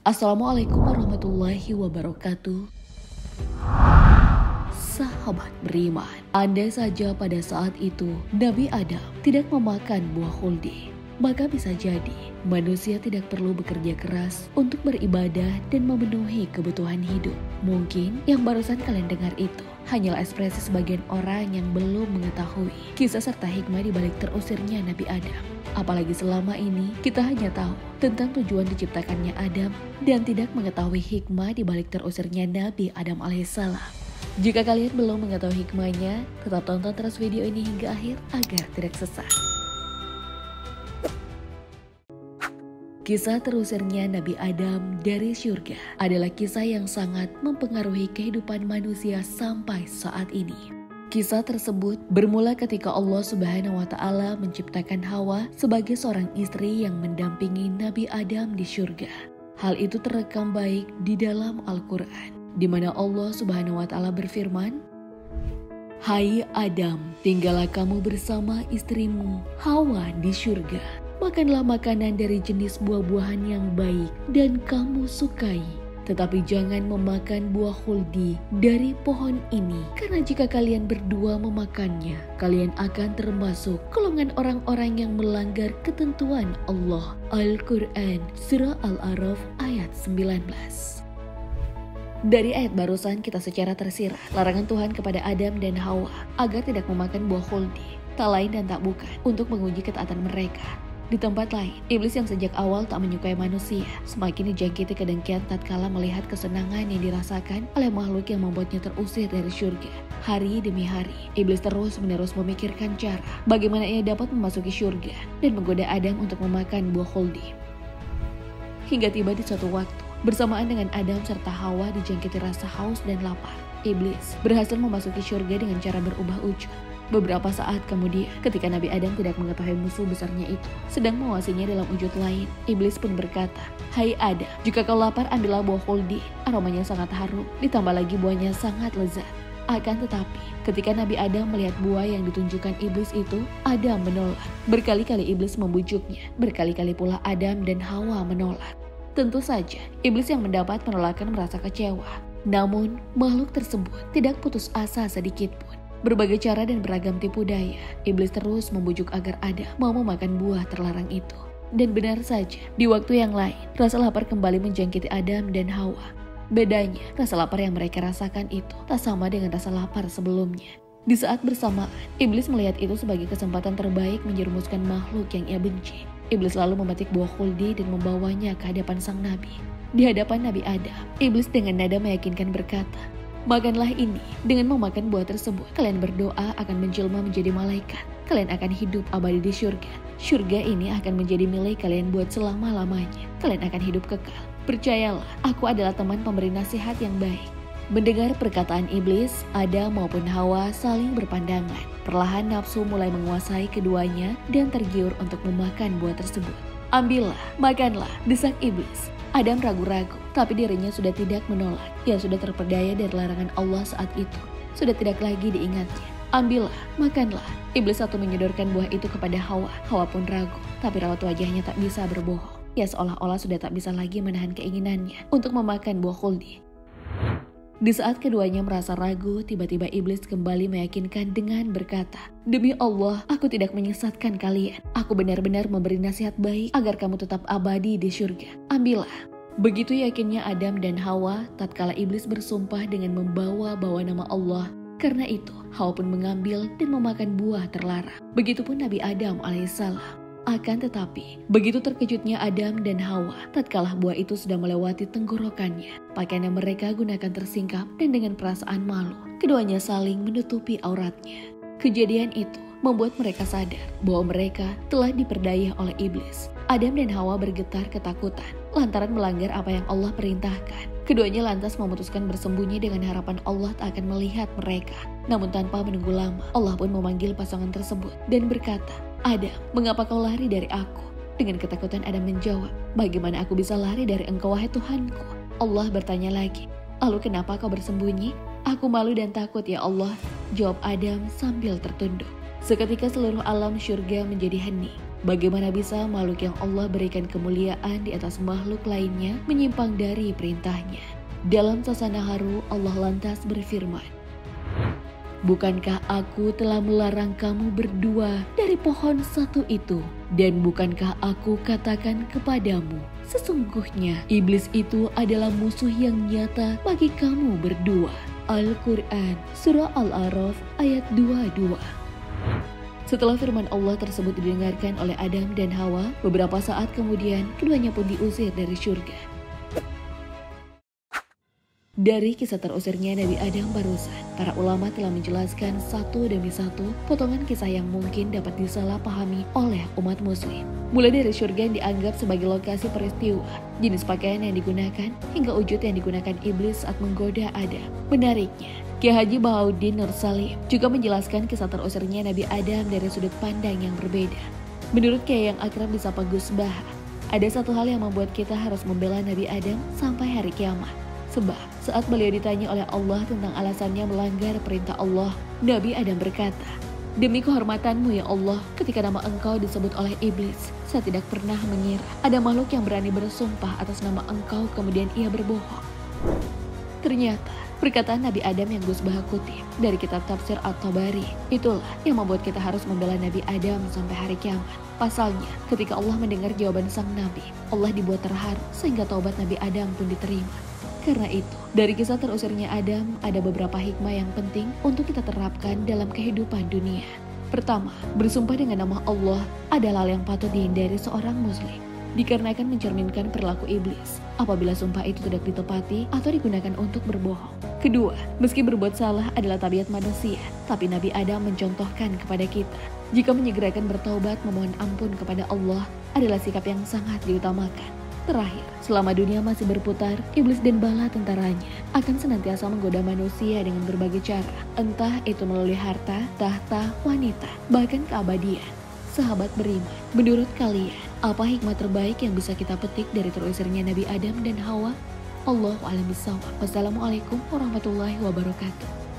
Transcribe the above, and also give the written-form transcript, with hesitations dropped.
Assalamualaikum warahmatullahi wabarakatuh. Sahabat beriman, andai saja pada saat itu Nabi Adam tidak memakan buah khuldi, maka bisa jadi manusia tidak perlu bekerja keras untuk beribadah dan memenuhi kebutuhan hidup. Mungkin yang barusan kalian dengar itu hanyalah ekspresi sebagian orang yang belum mengetahui kisah serta hikmah di balik terusirnya Nabi Adam. Apalagi selama ini kita hanya tahu tentang tujuan diciptakannya Adam dan tidak mengetahui hikmah di balik terusirnya Nabi Adam alaihissalam. Jika kalian belum mengetahui hikmahnya, tetap tonton terus video ini hingga akhir agar tidak sesat. Kisah terusirnya Nabi Adam dari surga adalah kisah yang sangat mempengaruhi kehidupan manusia sampai saat ini. Kisah tersebut bermula ketika Allah Subhanahu wa Ta'ala menciptakan Hawa sebagai seorang istri yang mendampingi Nabi Adam di surga. Hal itu terekam baik di dalam Al-Quran, di mana Allah Subhanahu wa Ta'ala berfirman, "Hai Adam, tinggallah kamu bersama istrimu Hawa di surga. Makanlah makanan dari jenis buah-buahan yang baik dan kamu sukai. Tetapi jangan memakan buah khuldi dari pohon ini, karena jika kalian berdua memakannya, kalian akan termasuk golongan orang-orang yang melanggar ketentuan Allah." Al-Quran Surah Al-A'raf ayat 19. Dari ayat barusan kita secara tersirat larangan Tuhan kepada Adam dan Hawa agar tidak memakan buah khuldi, tak lain dan tak bukan untuk menguji ketaatan mereka. Di tempat lain, iblis yang sejak awal tak menyukai manusia semakin dijangkiti kedengkian tatkala melihat kesenangan yang dirasakan oleh makhluk yang membuatnya terusir dari surga. Hari demi hari, iblis terus-menerus memikirkan cara bagaimana ia dapat memasuki surga dan menggoda Adam untuk memakan buah khuldi. Hingga tiba di suatu waktu, bersamaan dengan Adam serta Hawa dijangkiti rasa haus dan lapar, iblis berhasil memasuki surga dengan cara berubah wujud. Beberapa saat kemudian, ketika Nabi Adam tidak mengetahui musuh besarnya itu sedang mengawasinya dalam wujud lain, iblis pun berkata, "Hai Adam, jika kau lapar ambillah buah khuldi, aromanya sangat harum, ditambah lagi buahnya sangat lezat." Akan tetapi, ketika Nabi Adam melihat buah yang ditunjukkan iblis itu, Adam menolak. Berkali-kali iblis membujuknya, berkali-kali pula Adam dan Hawa menolak. Tentu saja, iblis yang mendapat penolakan merasa kecewa. Namun, makhluk tersebut tidak putus asa sedikit pun. Berbagai cara dan beragam tipu daya, iblis terus membujuk agar Adam mau memakan buah terlarang itu. Dan benar saja, di waktu yang lain, rasa lapar kembali menjangkiti Adam dan Hawa. Bedanya, rasa lapar yang mereka rasakan itu tak sama dengan rasa lapar sebelumnya. Di saat bersamaan, iblis melihat itu sebagai kesempatan terbaik menjerumuskan makhluk yang ia benci. Iblis lalu memetik buah khuldi dan membawanya ke hadapan sang nabi. Di hadapan Nabi Adam, iblis dengan nada meyakinkan berkata, "Makanlah ini. Dengan memakan buah tersebut, kalian berdoa akan menjelma menjadi malaikat. Kalian akan hidup abadi di surga. Surga ini akan menjadi milik kalian buat selama-lamanya. Kalian akan hidup kekal. Percayalah, aku adalah teman pemberi nasihat yang baik." Mendengar perkataan iblis, Adam maupun Hawa saling berpandangan. Perlahan nafsu mulai menguasai keduanya dan tergiur untuk memakan buah tersebut. "Ambillah, makanlah," desak iblis. Adam ragu-ragu, tapi dirinya sudah tidak menolak. Ia sudah terpedaya dari larangan Allah saat itu. Sudah tidak lagi diingatnya. "Ambillah, makanlah." Iblis satu menyodorkan buah itu kepada Hawa. Hawa pun ragu, tapi raut wajahnya tak bisa berbohong. Ia seolah-olah sudah tak bisa lagi menahan keinginannya untuk memakan buah khuldi. Di saat keduanya merasa ragu, tiba-tiba iblis kembali meyakinkan dengan berkata, "Demi Allah, aku tidak menyesatkan kalian. Aku benar-benar memberi nasihat baik agar kamu tetap abadi di surga. Ambillah." Begitu yakinnya Adam dan Hawa tatkala iblis bersumpah dengan membawa-bawa nama Allah. Karena itu, Hawa pun mengambil dan memakan buah terlarang. Begitupun Nabi Adam alaihissalam. Akan tetapi, begitu terkejutnya Adam dan Hawa tatkala buah itu sudah melewati tenggorokannya. Pakaian yang mereka gunakan tersingkap dan dengan perasaan malu, keduanya saling menutupi auratnya. Kejadian itu membuat mereka sadar bahwa mereka telah diperdaya oleh iblis. Adam dan Hawa bergetar ketakutan lantaran melanggar apa yang Allah perintahkan. Keduanya lantas memutuskan bersembunyi dengan harapan Allah tak akan melihat mereka. Namun tanpa menunggu lama, Allah pun memanggil pasangan tersebut dan berkata, "Adam, mengapa kau lari dari aku?" Dengan ketakutan Adam menjawab, "Bagaimana aku bisa lari dari engkau, wahai Tuhanku?" Allah bertanya lagi, "Lalu kenapa kau bersembunyi?" "Aku malu dan takut ya Allah," jawab Adam sambil tertunduk. Seketika seluruh alam syurga menjadi hening. Bagaimana bisa makhluk yang Allah berikan kemuliaan di atas makhluk lainnya menyimpang dari perintahnya? Dalam suasana haru, Allah lantas berfirman, "Bukankah aku telah melarang kamu berdua dari pohon satu itu? Dan bukankah aku katakan kepadamu, sesungguhnya iblis itu adalah musuh yang nyata bagi kamu berdua." Al-Quran, Surah Al-A'raf ayat 22. Setelah firman Allah tersebut didengarkan oleh Adam dan Hawa, beberapa saat kemudian keduanya pun diusir dari surga. Dari kisah terusirnya Nabi Adam barusan, para ulama telah menjelaskan satu demi satu potongan kisah yang mungkin dapat disalahpahami oleh umat muslim. Mulai dari surga yang dianggap sebagai lokasi peristiwa, jenis pakaian yang digunakan, hingga wujud yang digunakan iblis saat menggoda Adam. Menariknya, Kiai Haji Bahauddin Nur Salim juga menjelaskan kisah terusirnya Nabi Adam dari sudut pandang yang berbeda. Menurut Kiai yang akrab disapa Gus Baha, ada satu hal yang membuat kita harus membela Nabi Adam sampai hari kiamat. Sebab saat beliau ditanya oleh Allah tentang alasannya melanggar perintah Allah, Nabi Adam berkata, "Demi kehormatanmu ya Allah, ketika nama engkau disebut oleh iblis, saya tidak pernah mengira ada makhluk yang berani bersumpah atas nama engkau kemudian ia berbohong." Ternyata perkataan Nabi Adam yang Gus Baha kutip dari kitab tafsir At-Tabari, itulah yang membuat kita harus membela Nabi Adam sampai hari kiamat. Pasalnya, ketika Allah mendengar jawaban sang Nabi, Allah dibuat terharu sehingga taubat Nabi Adam pun diterima. Karena itu, dari kisah terusirnya Adam, ada beberapa hikmah yang penting untuk kita terapkan dalam kehidupan dunia. Pertama, bersumpah dengan nama Allah adalah hal yang patut dihindari seorang muslim, dikarenakan mencerminkan perilaku iblis apabila sumpah itu tidak ditepati atau digunakan untuk berbohong. Kedua, meski berbuat salah adalah tabiat manusia, tapi Nabi Adam mencontohkan kepada kita, jika menyegerakan bertaubat memohon ampun kepada Allah adalah sikap yang sangat diutamakan. Terakhir, selama dunia masih berputar, iblis dan bala tentaranya akan senantiasa menggoda manusia dengan berbagai cara, entah itu melalui harta, tahta, wanita, bahkan keabadian. Sahabat beriman, menurut kalian, apa hikmah terbaik yang bisa kita petik dari terusirnya Nabi Adam dan Hawa? Allahu a'lam bishawab. Wassalamualaikum warahmatullahi wabarakatuh.